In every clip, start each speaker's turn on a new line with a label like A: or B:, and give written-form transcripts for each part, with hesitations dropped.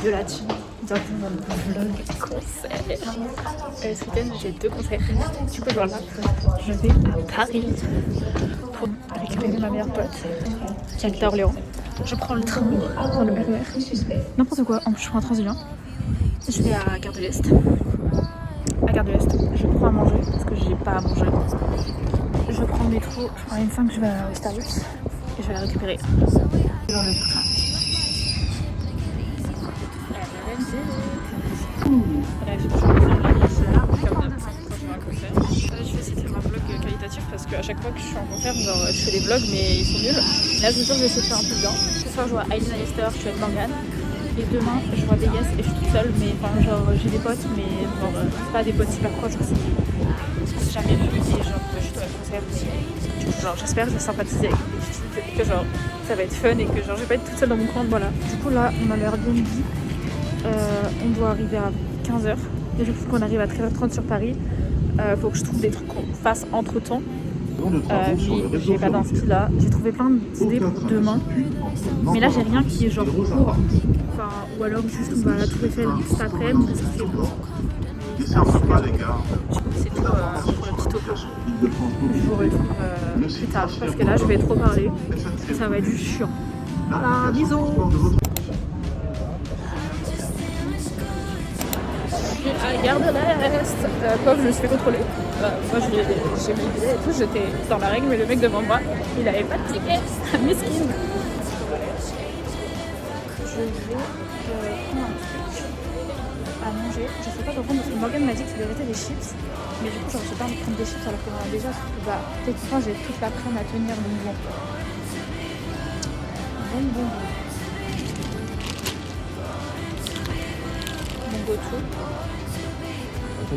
A: de la team. Bienvenue dans le vlog concert. Ce week-end, j'ai 2 concerts. Du coup, voilà, je vais à Paris pour récupérer ma meilleure pote qui habite à Orléans. Je prends le train dans le RER. N'importe quoi, en plus je prends un Transilien. Je vais à Gare de l'Est. À Gare de l'Est, je prends à manger parce que j'ai pas à manger. Je prends le métro, je prends la N5, je vais à Starbucks et je vais la récupérer. Dans le train. Bref, je vais faire la concert comme d'hab quand je vais à un concert. Là, je vais essayer de faire un vlog qualitatif parce qu'à chaque fois que je suis en concert, genre je fais des vlogs mais ils sont nuls. Là, je me suis dit que je vais essayer de faire un peu bien. Ce soir, je vois Aileen Allister, je suis avec Morgane. Et demain, je vois Vegas et je suis toute seule, mais enfin, genre j'ai des potes, mais genre c'est pas des potes super proches aussi. J'ai jamais vu et genre je suis au concert. Du coup, genre j'espère que je vais sympathiser avec les filles, que genre ça va être fun et que genre je vais pas être toute seule dans mon coin, voilà. Du coup là, on a l'heure Airbnb. On doit arriver à 15h. Il faut qu'on arrive à 13h30 sur Paris. Faut que je trouve des trucs qu'on fasse entre temps. J'ai pas d'inspi là. J'ai trouvé plein d'idées pour demain. Mais là j'ai rien qui est genre court. Enfin, ou alors juste on va à la Tour Eiffel cet après-midi parce qu'il fait beau. C'est tout pour le petit topo. Je vous retrouve plus tard parce que là je vais trop parler. Et ça va être juste chiant. Voilà, bisous. À la Gare de l'Est, pauvre, je me suis fait contrôler. Moi j'ai mis le billet et tout, j'étais dans la règle, mais le mec devant moi, il avait pas de ticket. Mesquine. Je vais prendre un truc à manger. Je sais pas quoi prendre parce que Morgane m'a dit qu'il devait être des chips. Mais du coup, genre, j'ai pas envie de prendre des chips alors qu'on en a déjà. Bah, techniquement, j'ai toute l'après-midi à tenir, donc bon. Bon. Bon go tout. Le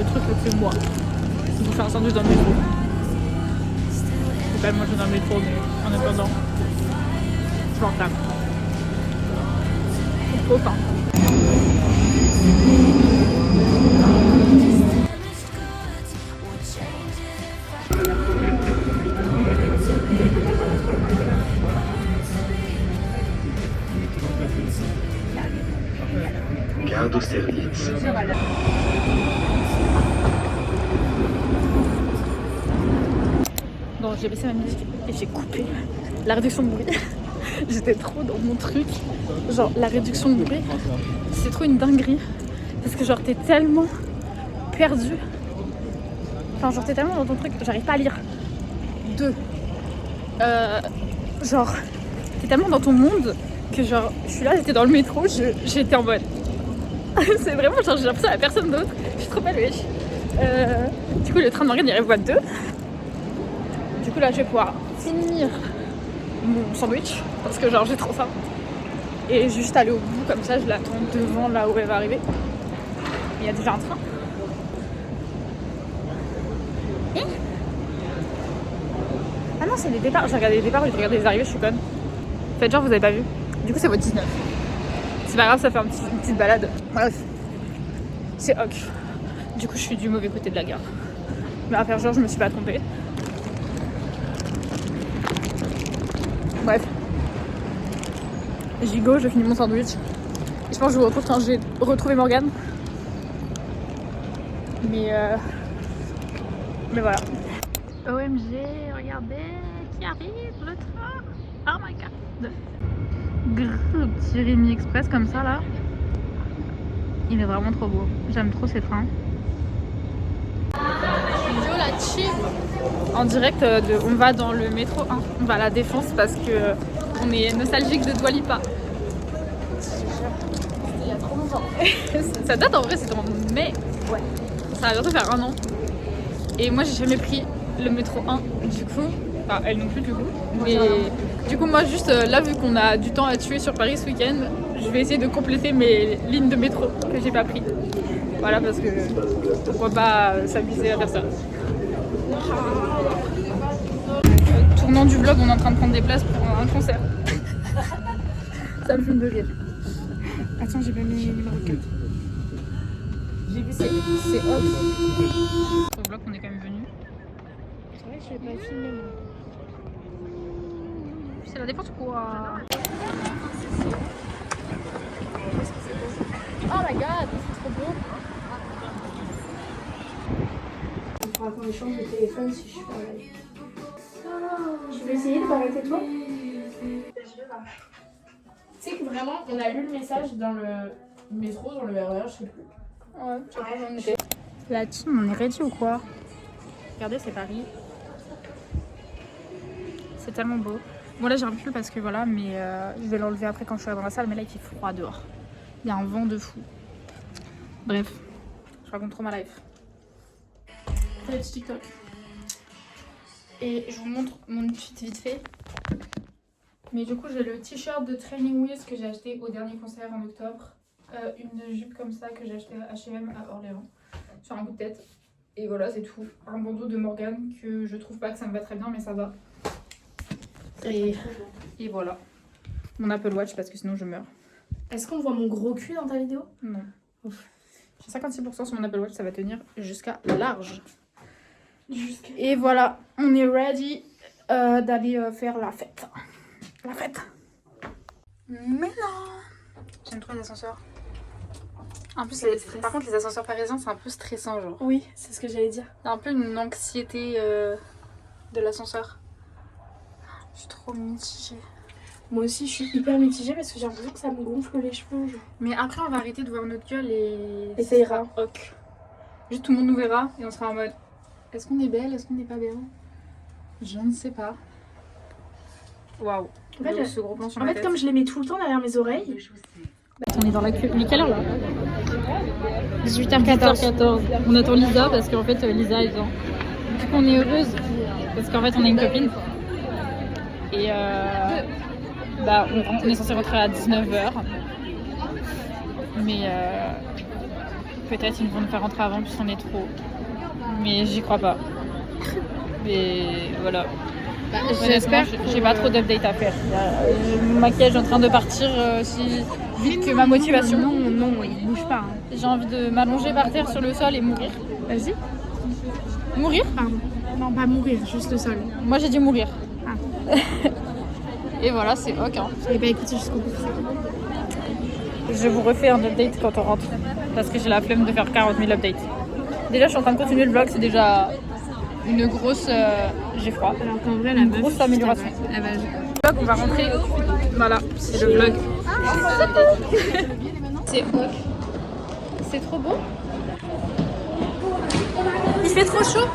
A: truc le plus moi, c'est de faire un sandwich dans le métro. Faut quand même manger dans le métro, mais en attendant, je m'entame. Trop faim.
B: Garde au service.
A: Bon, j'ai baissé ma musique et j'ai coupé la réduction de bruit. J'étais trop dans mon truc. Genre, la réduction de bruit, c'est trop une dinguerie. Parce que genre, t'es tellement perdu. Enfin, genre, t'es tellement dans ton truc, j'arrive pas à lire. Genre, t'es tellement dans ton monde que genre, je suis là, j'étais dans le métro, j'étais en mode... C'est vraiment genre, j'ai l'impression à personne d'autre. Je suis trop belle, wesh. Du coup, le train de Morgane, il arrive à 2. Du coup, là, je vais pouvoir finir mon sandwich parce que genre, j'ai trop faim. Et juste aller au bout, comme ça, je l'attends devant là où elle va arriver. Il y a déjà un train. Et ah non, c'est les départs. J'ai regardé les départs, j'ai regardé les arrivées, je suis conne. Faites genre, vous avez pas vu. Du coup, c'est votre 19. C'est pas grave, ça fait une petite balade. Bref, c'est ok. Du coup, je suis du mauvais côté de la gare. Mais à faire genre, je me suis pas trompée. Bref. Gigot, je finis mon sandwich. Et je pense que je vous retrouve quand j'ai retrouvé Morgane. Mais voilà. OMG, regardez qui arrive, le train. Oh my god. Petit Rémi Express comme ça là. Il est vraiment trop beau. J'aime trop ces trains. Yo la team. En direct on va dans le métro 1. On va à la Défense parce que on est nostalgique de Dua Lipa. Il y a trop longtemps. Ça date en vrai, c'était en mai. Ouais. Ça va bientôt faire 1 an. Et moi j'ai jamais pris le métro 1 du coup. Enfin elle non plus du coup. Mais du coup moi juste là vu qu'on a du temps à tuer sur Paris ce week-end, je vais essayer de compléter mes lignes de métro que j'ai pas pris. Voilà parce que pourquoi pas s'amuser à faire ça. Tournant du vlog, on est en train de prendre des places pour un concert. Ça me fume de rire. Attends, j'ai pas mis numéro 4. J'ai vu, c'est off. Au vlog, on est quand même venu.
B: C'est vrai que je vais pas filmer moi.
A: C'est la défense ou quoi? Oh my god, c'est trop beau.
B: Il faudra qu'on échange de téléphone si je suis pas là. Je vais essayer de m'arrêter toi. Tu sais que vraiment, on a lu le message dans le métro, dans le RER, je sais plus.
A: Ouais, je sais pas où on était. La team, on est ready ou quoi? Regardez, c'est Paris. C'est tellement beau. Bon là j'ai un pull parce que voilà, mais je vais l'enlever après quand je serai dans la salle, mais là il fait froid dehors. Il y a un vent de fou. Bref, je raconte trop ma life.
B: Petit TikTok.
A: Et je vous montre mon outfit vite fait. Mais du coup j'ai le t-shirt de Training Wheels que j'ai acheté au dernier concert en octobre. Une jupe comme ça que j'ai acheté à H&M à Orléans. Sur un coup de tête. Et voilà, c'est tout. Un bandeau de Morgane que je trouve pas que ça me va très bien, mais ça va. Et voilà. Mon Apple Watch parce que sinon je meurs.
B: Est-ce qu'on voit mon gros cul dans ta vidéo?
A: Non. J'ai 56% sur mon Apple Watch, ça va tenir jusqu'à large. Et voilà, on est ready d'aller faire la fête. La fête. Mais non. J'aime trop les ascenseurs. En plus, par contre, les ascenseurs parisiens, c'est un peu stressant, genre.
B: Oui, c'est ce que j'allais dire.
A: Il y a un peu une anxiété de l'ascenseur. Je suis trop mitigée.
B: Moi aussi, je suis hyper mitigée parce que j'ai l'impression que ça me gonfle les cheveux. Genre.
A: Mais après, on va arrêter de voir notre gueule et
B: ça ira.
A: Ok. Juste tout le monde nous verra et on sera en mode est-ce qu'on est belle, est-ce qu'on n'est pas belle? Je ne sais pas. Waouh.
B: En fait,
A: ce gros plan sur ma tête.
B: comme je les mets tout le temps derrière mes oreilles.
A: On est dans la queue. Il est quelle heure là? 18h14. On attend Lisa parce qu'en fait Lisa elle vient. Du coup on est heureuse parce qu'en fait on a une copine. Et on est censé rentrer à 19h. Mais peut-être ils vont nous faire rentrer avant puisqu'on est trop. Mais j'y crois pas. Mais voilà. J'espère. J'ai pas trop d'updates à faire. Mon maquillage est en train de partir aussi vite que ma motivation.
B: Non, il bouge pas. Hein.
A: J'ai envie de m'allonger par terre sur le sol et mourir.
B: Vas-y.
A: Mourir?
B: Pardon. Non, pas mourir, juste le sol.
A: Moi j'ai dit mourir.
B: Ah.
A: Et voilà, c'est ok. Hein.
B: J'avais pas écouté jusqu'au bout.
A: Je vous refais un update quand on rentre. Parce que j'ai la flemme de faire 40 000 updates. Déjà, je suis en train de continuer le vlog, c'est déjà une grosse. J'ai froid.
B: Alors qu'en vrai, la
A: une
B: meuf,
A: grosse amélioration.
B: Elle va...
A: Le vlog, on va rentrer. Voilà, c'est le vlog. C'est ok. C'est trop beau. Il fait trop chaud.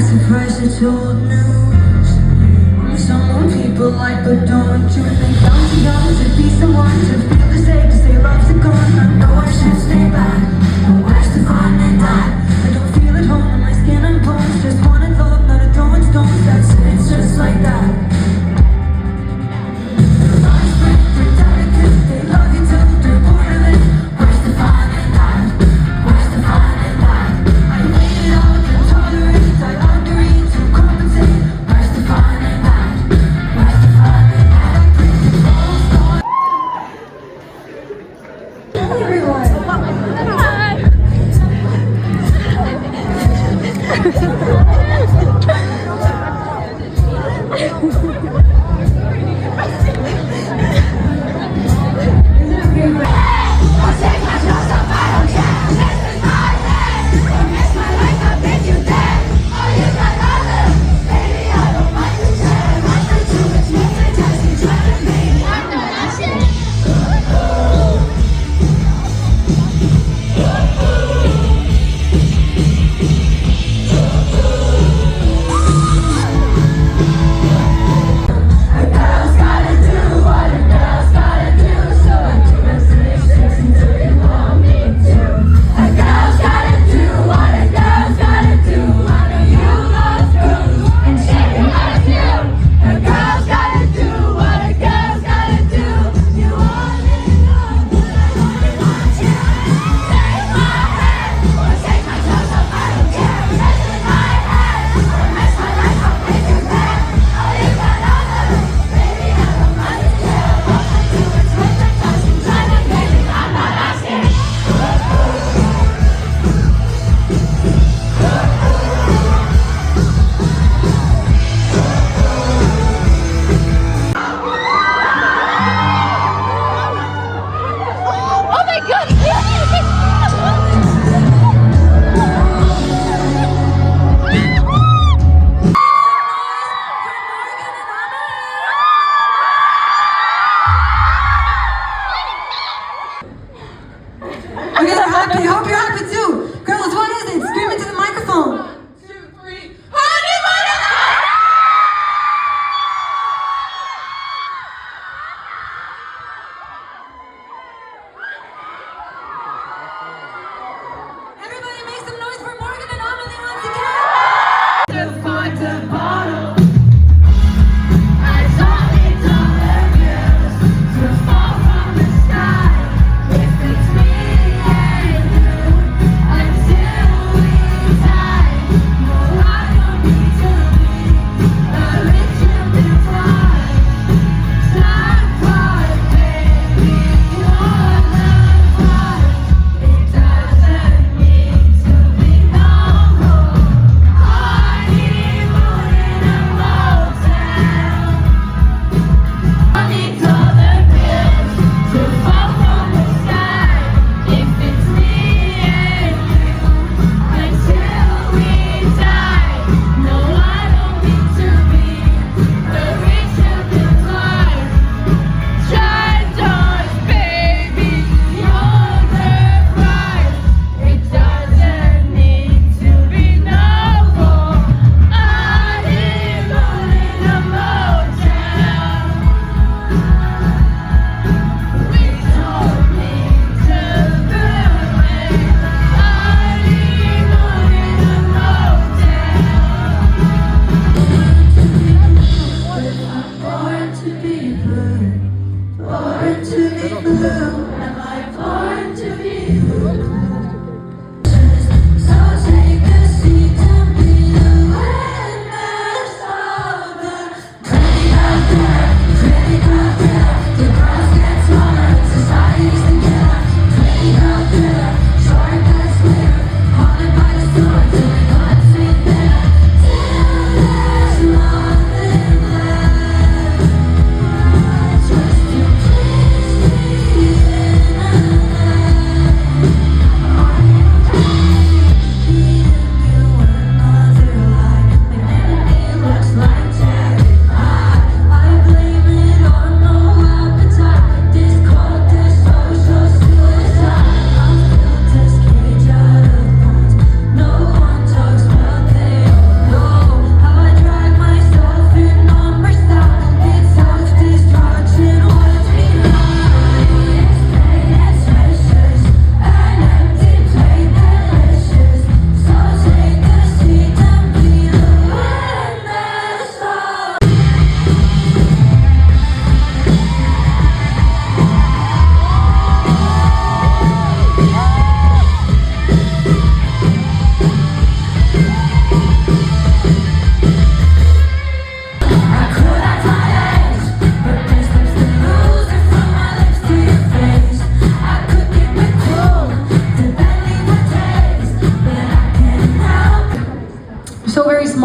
C: surprised it's old news. Someone people like, but don't you think I'm too young to be someone to feel the same, to say love's gone? I know I should stay back, but where's the fun in that? I don't feel at home in my skin and bones, just wanted love, not a throwing stones. That's it, it's just like that. Lies break, they're delicate, they love you till they're bored of it. Where's the fun in that? Where's the fun in that? I waited out to tolerate, I agree to compensate. Where's the fun in that? Where's the fun in that? I break the rules, everyone.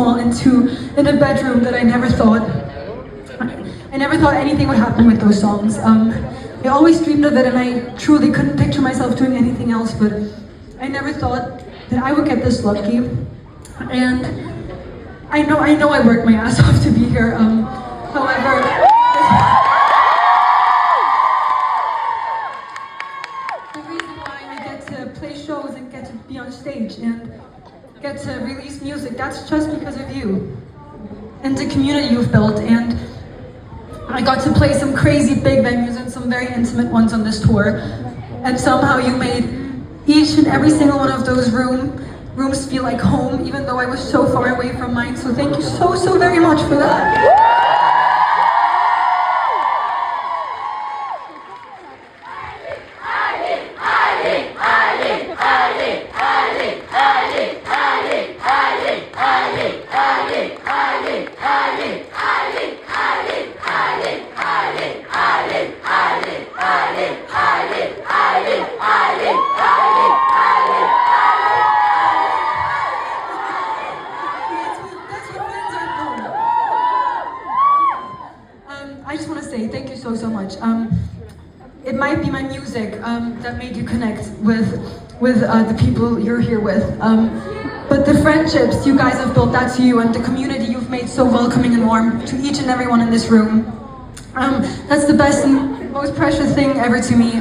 C: small in a bedroom that I never thought anything would happen with those songs. I always dreamed of it, and I truly couldn't picture myself doing anything else, but I never thought that I would get this lucky. And I know I worked my ass off to be here. However, the reason why I get to play shows and get to be on stage and get to release music, that's just because of you and the community you've built. And I got to play some crazy big venues and some very intimate ones on this tour, and somehow you made each and every single one of those rooms feel like home, even though I was so far away from mine. So thank you so very much for that. I just want to say thank you so much. It might be my music that made you connect with the people you're here with, but the friendships you guys have built, that's you, and the community you've made so welcoming and warm to each and everyone in this room. That's the best and most precious thing ever to me.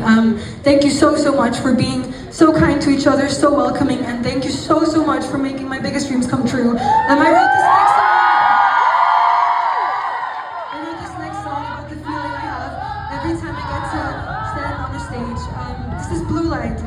C: Thank you so much for being so kind to each other, so welcoming, and thank you so much for making my biggest dreams come true. I wrote this next song about the feeling I have every time I get to stand on a stage. This is Blue Light.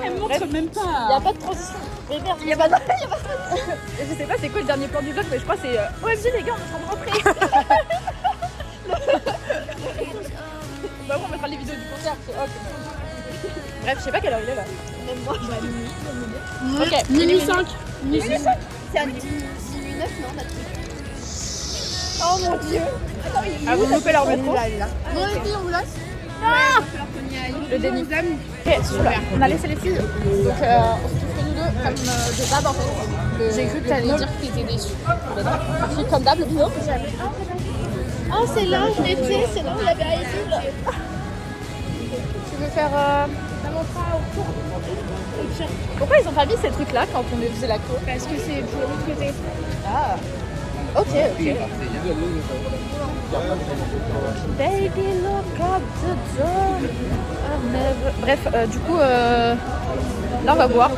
A: Elle montre même pas. Il n'y a pas de transition. Mais merde, il y a pas de. Je sais pas c'est quoi le dernier plan du vlog, mais je crois que c'est OMG les gars, on est en train de rentrer. Bah, on mettra les vidéos du concert. Bref, je sais pas quelle heure il est là.
D: même moi.
A: Ok,
B: Minuit 5.
D: C'est à minuit 9, non, notre truc. Oh mon dieu. Attends, il
A: Ah, vous loupez leur métro.
B: Bon les filles, on vous laisse.
A: Le déni. Ok, super. On a laissé les filles. Donc, on se trouve que nous deux, comme de d'hab en fait. J'ai cru que t'allais dire que t'étais déçue. Puis comme d'hab, le binôme.
D: Oh, c'est là où je l'étais, c'est là où il y avait Aïsil.
A: Tu veux faire. Pourquoi ils ont pas mis ces trucs-là quand on faisait la cour?
B: Parce que c'est pour l'autre côté.
A: Ah. Ok. Baby, look up the door. Bref, du coup, là on va boire.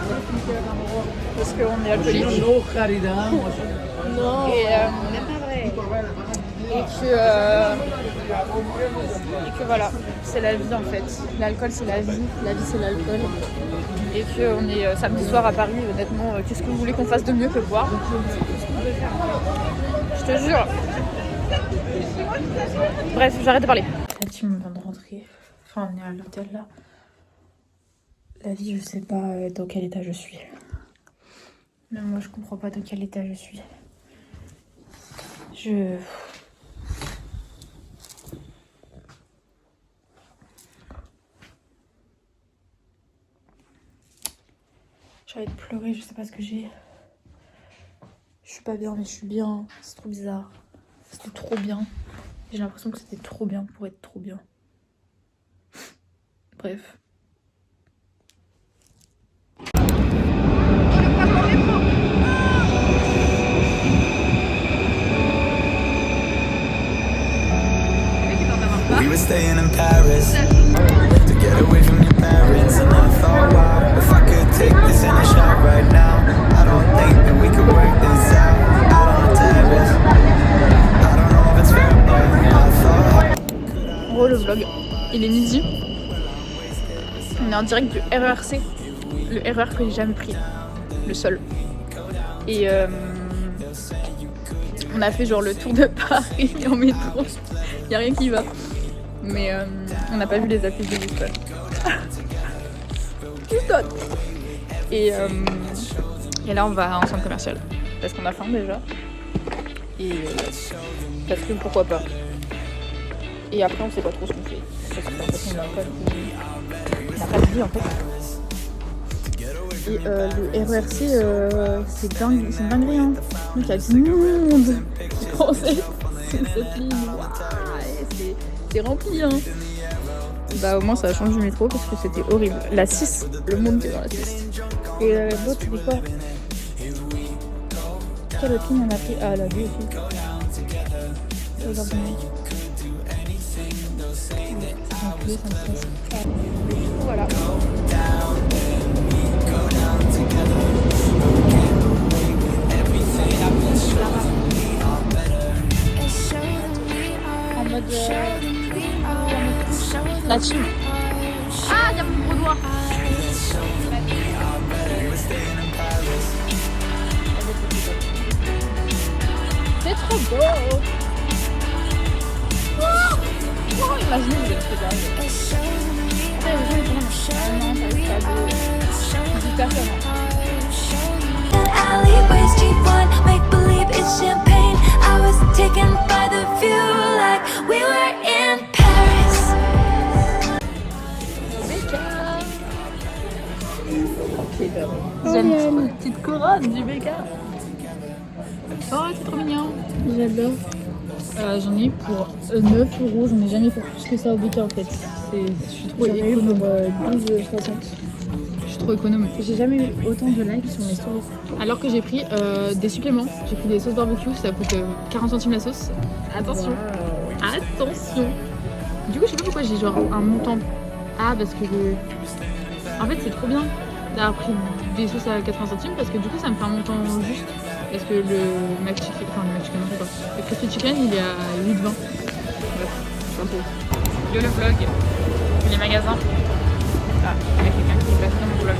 A: Parce qu'on est alcoolique.
D: Non,
A: Et,
D: même pas vrai.
A: et que voilà, c'est la vie en fait. L'alcool c'est la vie c'est l'alcool. Et qu'on est samedi soir à Paris, honnêtement, qu'est-ce que vous voulez qu'on fasse de mieux que boire? Je te jure. Bref, j'arrête de parler. La team vient de rentrer. Enfin, on est à l'hôtel là. La vie, je sais pas dans quel état je suis. Même moi, je comprends pas dans quel état je suis. J'ai envie de pleurer, je sais pas ce que j'ai. Je suis pas bien, mais je suis bien. C'est trop bizarre. C'était trop bien. J'ai l'impression que c'était trop bien pour être trop bien. Bref.
E: We were staying in Paris to get away from your parents, and I thought, wow, if I could take this in a shot right now, I don't think that we could work this out on the terrace. I don't know if it's fair, but I thought.
A: En gros, le vlog, il est midi. On est en direct du RERC, le RER que j'ai jamais pris, le seul. Et on a fait genre le tour de Paris en métro. Y a rien qui va. Mais on n'a pas vu les affiches de Houston. Houston. Et là on va en centre commercial. Parce qu'on a faim déjà. Et parce que pourquoi pas. Et après on sait pas trop ce qu'on fait. Parce que on n'a pas de vie en fait. Et le RERC c'est dingue, c'est une dinguerie hein. Donc il y a du monde qui pensait cette ligne. C'est rempli hein. Bah au moins ça a changé du métro parce que c'était horrible. La 6, le monde qui est dans la 6. Et l'autre c'était quoi? Quelle autre ligne on a pris? Ah la 2 aussi. Voilà. En mode la team. Ah, il y a mon gros doigt. C'est trop beau. Oh, imaginez vous êtes très
C: Alleyways, G1, make believe it's champagne. I was taken by the view like we were in Paris.
A: J'aime trop la petite couronne du Béca. Oh, c'est trop mignon.
B: J'adore.
A: J'en ai eu pour 9 €. J'en ai jamais pour plus que ça au Béca en fait. Je suis trop économe.
B: Pour 12,60.
A: Je suis trop économe.
B: J'ai jamais eu autant de likes sur mes stories.
A: Alors que j'ai pris des suppléments. J'ai pris des sauces barbecue, ça coûte 40 centimes la sauce. Attention. Attention. Du coup, je sais pas pourquoi j'ai genre un montant. Ah, parce que en fait, c'est trop bien d'avoir pris des sauces à 80 centimes parce que du coup, ça me fait un montant juste. Parce que le McChicken, enfin le McChicken, non, c'est pas. Le Crispy Chicken, il est à 8,20. Bref, c'est un peu. Yo le vlog, les magasins. Ah, il y a quelqu'un qui est passé dans mon vlog.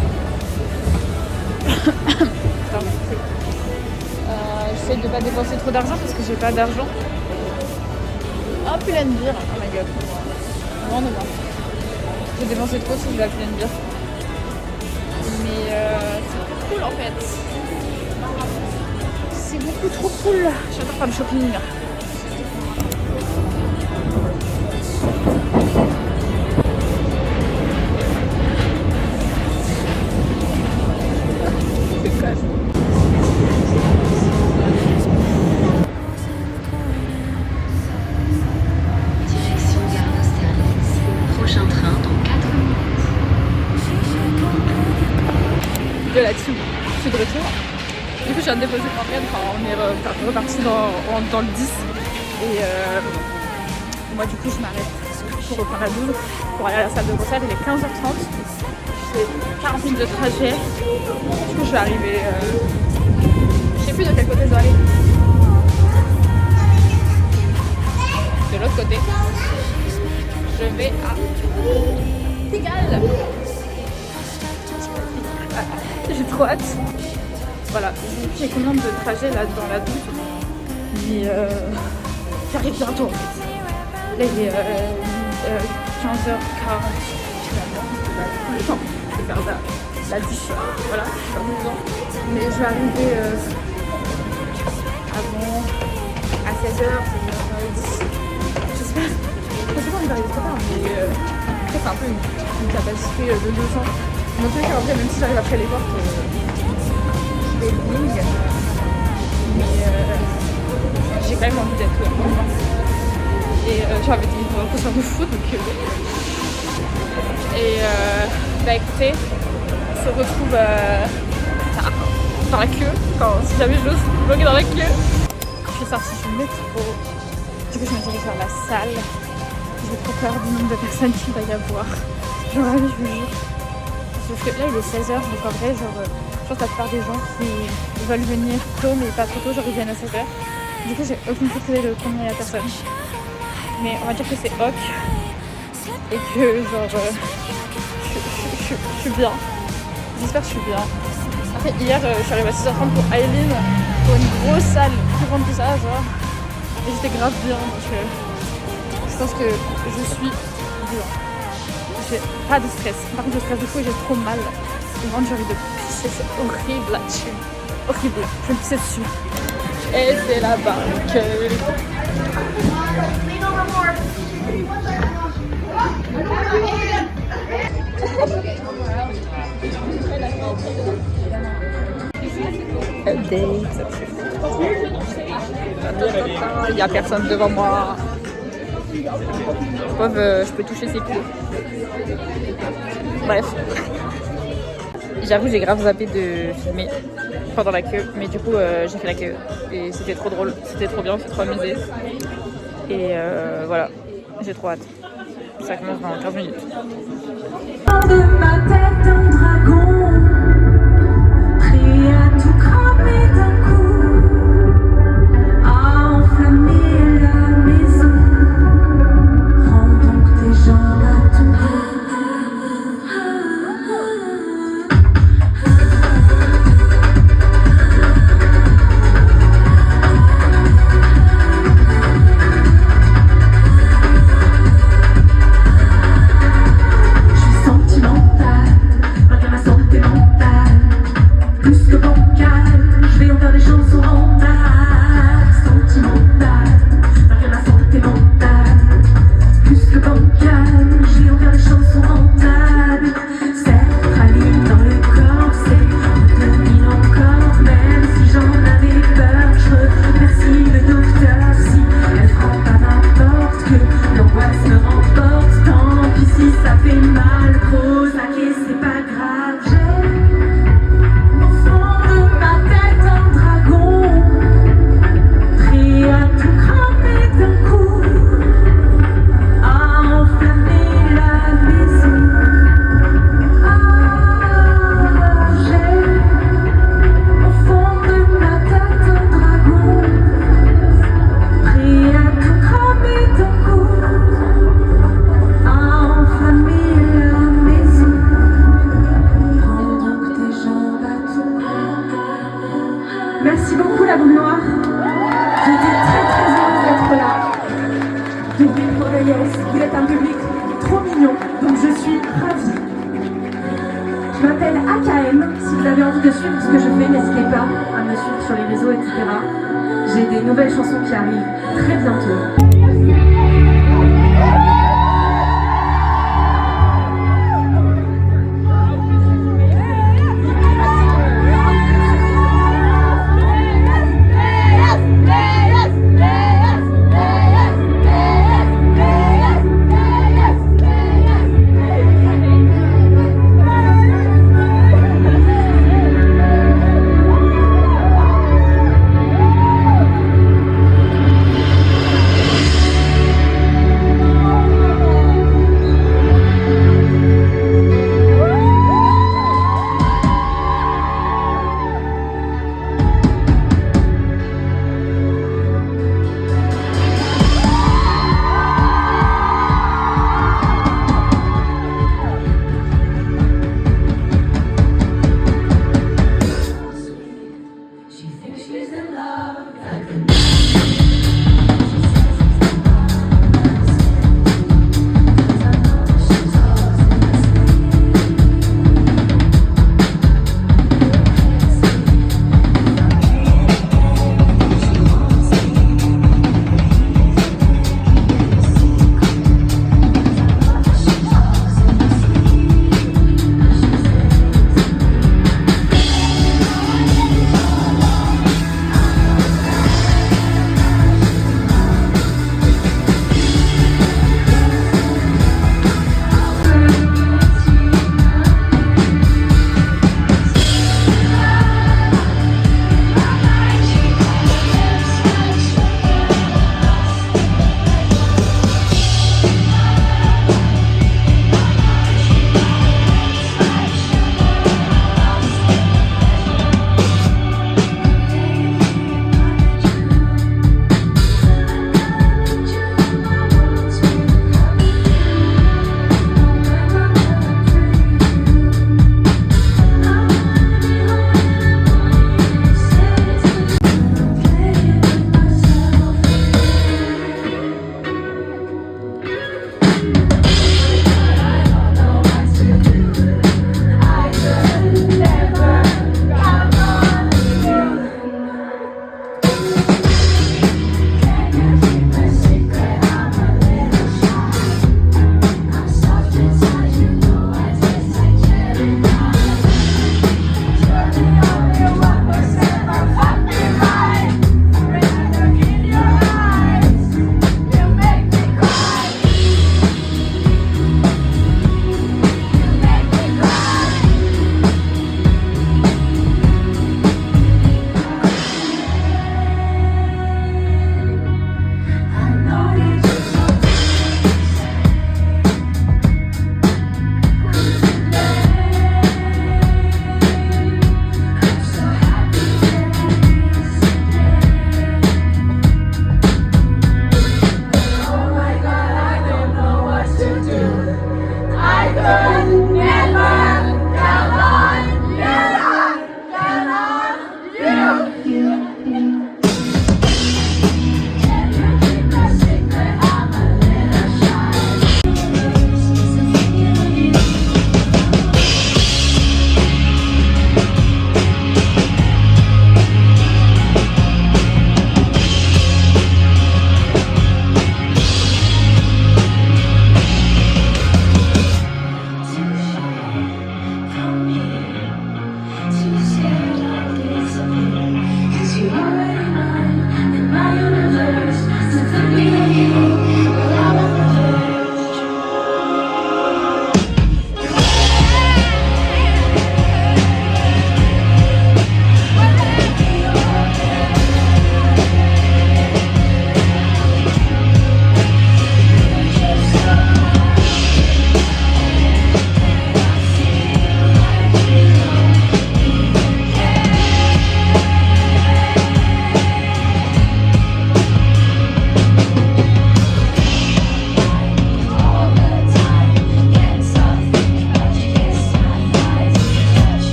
A: Pardon. J'essaie de pas dépenser trop d'argent parce que j'ai pas d'argent. Oh, putain de bière. Oh my god. Vraiment, non. J'ai dépensé trop si je vais appeler une bière. fait. C'est beaucoup trop cool. J'adore faire du shopping.
C: Direction gare d'Austerlitz. Prochain train dans 4 minutes.
A: De la team, je suis de retour. Du coup, je viens de déposer Morgane, on est reparti dans le 10. Et moi, du coup, je m'arrête pour reprendre la 12 pour aller à la salle de concert. Il est 15h30. C'est 40 minutes de trajet. Du coup, je vais arriver. Je sais plus de quel côté je dois aller. De l'autre côté. Je vais à Pigalle. J'ai trop hâte. Voilà, j'ai combien de trajets là dans la 12. Mais j'arrive bientôt en fait. Là il est 15h40 finalement. Le temps de faire la 10. Voilà, je suis pas dedans. Mais je vais arriver avant à 16h, 16h10. J'espère. Je sais pas si j'arrive trop tard, mais après c'est un peu une capacité de 200. Dans tous les cas, après, même si j'arrive après les portes, je vais lignes. Mais j'ai quand même envie d'être en et j'ai envie de vivre un concert de foot. Donc, bah écoutez, on se retrouve tard, dans la queue, si jamais j'ose bloquer dans la queue. Je suis sortie du métro, du coup je me dirige vers la salle. J'ai trop peur du nombre de personnes qu'il va y avoir. Genre, je vous jure. Parce que là il est 16h, donc en vrai, genre, je pense que la plupart des gens qui veulent venir tôt mais pas trop tôt, genre ils viennent à 16h. Du coup j'ai aucune idée de combien il y a personne. Mais on va dire que c'est ok. Et que genre je suis bien. J'espère que je suis bien. Après hier je suis arrivée à 6h30 pour Aileen, pour une grosse salle plus grande que ça, genre. Et j'étais grave bien, donc je pense que je suis bien. J'ai pas de stress. Par contre, je stresse de fou et j'ai trop mal. Le ventre, j'ai envie de pisser, c'est horrible là-dessus. Horrible, je vais me pisser dessus. Et c'est là-bas que... Update. Il n'y a personne devant moi. Je peux toucher ses pieds. Bref. J'avoue, j'ai grave zappé de filmer pendant la queue. Mais du coup, j'ai fait la queue. Et c'était trop drôle. C'était trop bien, on s'est trop amusé. Et voilà. J'ai trop hâte. Ça commence dans 15 minutes.
C: De ma tête un dragon, prêt à tout cramer d'un coup, à enflammer la maison. Prends donc tes jambes à ton Merci beaucoup la boule noire. J'étais très heureuse d'être là. Public pour le Yes. Vous êtes un public trop mignon, donc je suis ravie. Je m'appelle AKM. Si vous avez envie de suivre ce que je fais, n'hésitez pas à me suivre sur les réseaux, etc. J'ai des nouvelles chansons qui arrivent très bientôt.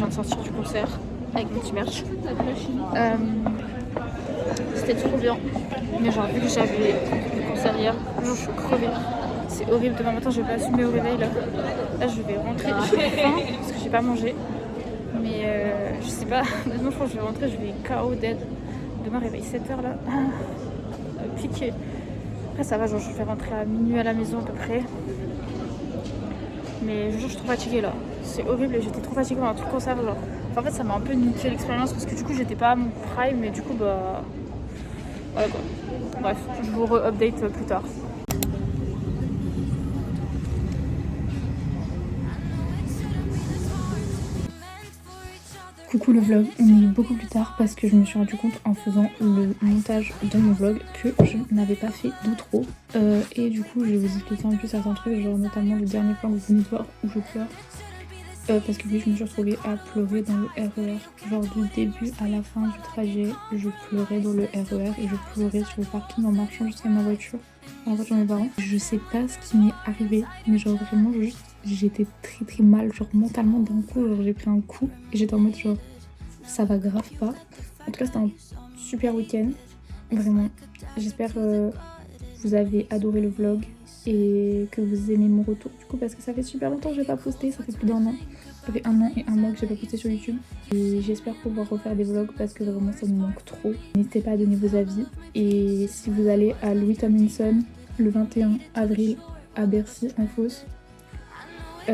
A: viens de sortir du concert avec mon petit merch. C'était trop bien. Mais genre vu que j'avais le concert hier, genre je suis crevée. C'est horrible, demain matin je vais pas assumer au réveil là. Là je vais rentrer, j'ai faim parce que j'ai pas mangé. Mais je sais pas, maintenant je pense que je vais rentrer, je vais KO dead. Demain réveil 7h là. Piqué. Après ça va, genre je vais rentrer à minuit à la maison à peu près. Mais je suis trop fatiguée là. C'est horrible et j'étais trop fatiguée pendant tout le concert genre. Enfin, en fait ça m'a un peu niqué l'expérience parce que du coup j'étais pas à mon prime mais du coup bah... Voilà quoi. Bref, je vous re-update plus tard. Coucou le vlog, on est beaucoup plus tard parce que je me suis rendu compte en faisant le montage de mon vlog que je n'avais pas fait d'outro et du coup je vais vous expliquer un peu certains trucs, genre notamment le dernier plan que vous venez de voir où je pleure parce que oui je me suis retrouvée à pleurer dans le RER, genre du début à la fin du trajet je pleurais dans le RER et je pleurais sur le parking en marchant jusqu'à ma voiture, en voiture de mes parents. Je sais pas ce qui m'est arrivé mais genre vraiment juste j'étais très mal, genre mentalement d'un coup, genre j'ai pris un coup et j'étais en mode genre ça va grave pas. En tout cas c'était un super week-end, vraiment. J'espère que vous avez adoré le vlog et que vous aimez mon retour du coup parce que ça fait super longtemps que j'ai pas posté, ça fait plus d'1 an. Ça fait 1 an et 1 mois que j'ai pas posté sur YouTube et j'espère pouvoir refaire des vlogs parce que vraiment ça me manque trop. N'hésitez pas à donner vos avis et si vous allez à Louis Tomlinson le 21 avril à Bercy en Fosse, bah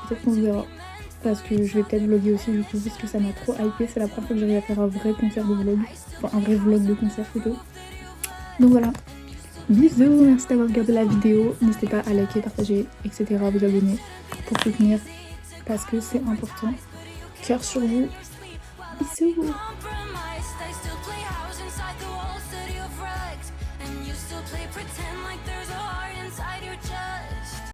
A: peut-être qu'on se verra parce que je vais peut-être vlogger aussi du coup parce que ça m'a trop hypé. C'est la première fois que j'arrive à faire un vrai concert de vlog, enfin un vrai vlog de concert plutôt. Donc voilà, bisous, merci d'avoir regardé la vidéo, n'hésitez pas à liker, partager, etc, vous abonner pour soutenir parce que c'est important. Cœur sur vous, bisous.